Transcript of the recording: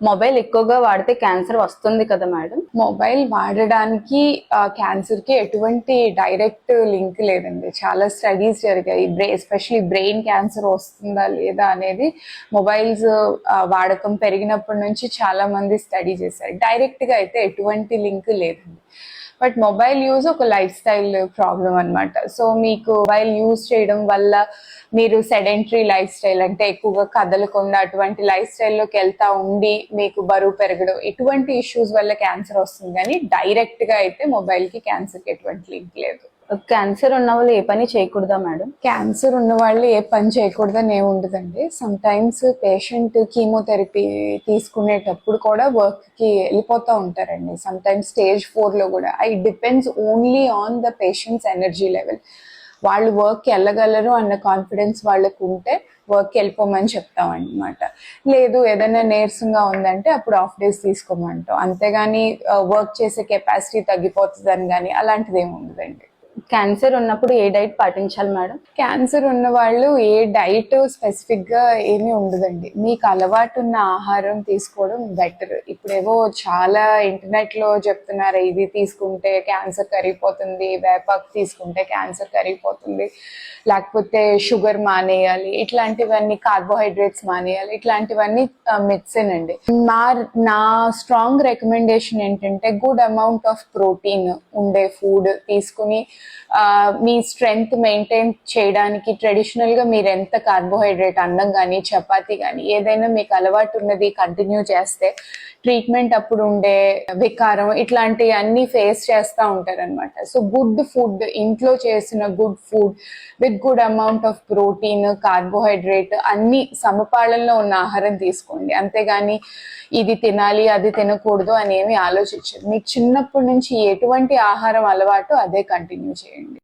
Mobile ఎక్కువగా వాడితే cancer వస్తుంది కదా మేడం? మొబైల్ వాడడానికి క్యాన్సర్ కి ఎటువంటి డైరెక్ట్ లింక్ లేదండి. చాలా స్టడీస్ జరిగాయి. ఎస్పెషలీ బ్రెయిన్ క్యాన్సర్ వస్తుందా లేదా అనేది మొబైల్స్ వాడకం పెరిగినప్పటి నుంచి చాలా మంది స్టడీ చేశారు. డైరెక్ట్ గా అయితే ఎటువంటి లింక్ లేదండి. బట్ మొబైల్ యూజ్ ఒక లైఫ్ స్టైల్ ప్రాబ్లం అనమాట. సో మీకు మొబైల్ యూజ్ చేయడం వల్ల మీరు సెడెంటరీ లైఫ్ స్టైల్ అంటే ఎక్కువగా కదలకుండా అటువంటి లైఫ్ స్టైల్లోకి వెళ్తా ఉండి మీకు బరువు పెరగడం ఇటువంటి ఇష్యూస్ వల్ల క్యాన్సర్ వస్తుంది, కానీ డైరెక్ట్ గా అయితే మొబైల్ కి క్యాన్సర్ కి ఎటువంటి లింక్ లేదు. క్యాన్సర్ ఉన్న వాళ్ళు ఏ పని చేయకూడదా మేడం? క్యాన్సర్ ఉన్న వాళ్ళు ఏ పని చేయకూడదని ఏమి ఉండదండి. సమ్ టైమ్స్ పేషెంట్ కీమోథెరపీ తీసుకునేటప్పుడు కూడా వర్క్ కి వెళ్ళిపోతూ ఉంటారండి. సమ్ టైమ్స్ స్టేజ్ 4 కూడా. It depends only on the patients energy level. వాళ్ళు వర్క్కి వెళ్ళగలరు అన్న కాన్ఫిడెన్స్ వాళ్ళకు ఉంటే వర్క్కి వెళ్ళిపోమని చెప్తాం అనమాట. లేదు ఏదైనా నీరసంగా ఉందంటే అప్పుడు హాఫ్ డేస్ తీసుకోమంటాం. అంతేగాని వర్క్ చేసే కెపాసిటీ తగ్గిపోతుందని కానీ అలాంటిది ఏమి ఉండదండి. క్యాన్సర్ ఉన్నప్పుడు ఏ డైట్ పాటించాలి మేడం? క్యాన్సర్ ఉన్న వాళ్ళు ఏ డైట్ స్పెసిఫిక్ గా ఏమీ ఉండదండి. మీకు అలవాటు ఉన్న ఆహారం తీసుకోవడం బెటర్. ఇప్పుడేవో చాలా ఇంటర్నెట్ లో చెప్తున్నారు, ఇది తీసుకుంటే క్యాన్సర్ కరిగిపోతుంది, వేపాకు తీసుకుంటే క్యాన్సర్ కరిగిపోతుంది, లేకపోతే షుగర్ మానేయాలి, ఇట్లాంటివన్నీ కార్బోహైడ్రేట్స్ మానేయాలి, ఇట్లాంటివన్నీ మిత్సేన్ అండి. నా స్ట్రాంగ్ రికమెండేషన్ ఏంటంటే గుడ్ అమౌంట్ ఆఫ్ ప్రోటీన్ ఉండే ఫుడ్ తీసుకుని మీ స్ట్రెంగ్త్ మెయింటైన్ చేయడానికి ట్రెడిషనల్ గా మీరు ఎంత కార్బోహైడ్రేట్ అన్నం కానీ చపాతీ కానీ ఏదైనా మీకు అలవాటు ఉన్నది కంటిన్యూ చేస్తే ట్రీట్మెంట్ అప్పుడు ఉండే వికారం ఇట్లాంటి అన్ని ఫేస్ చేస్తూ ఉంటారనమాట. సో గుడ్ ఫుడ్, ఇంట్లో చేసిన good food with good amount of protein, carbohydrate అన్ని సమపాళనలో ఉన్న ఆహారం తీసుకోండి. అంతేగాని ఇది తినాలి అది తినకూడదు అని ఏమి ఆలోచించండి. మీకు చిన్నప్పటి నుంచి ఎటువంటి ఆహారం అలవాటు అదే కంటిన్యూ చేయండి.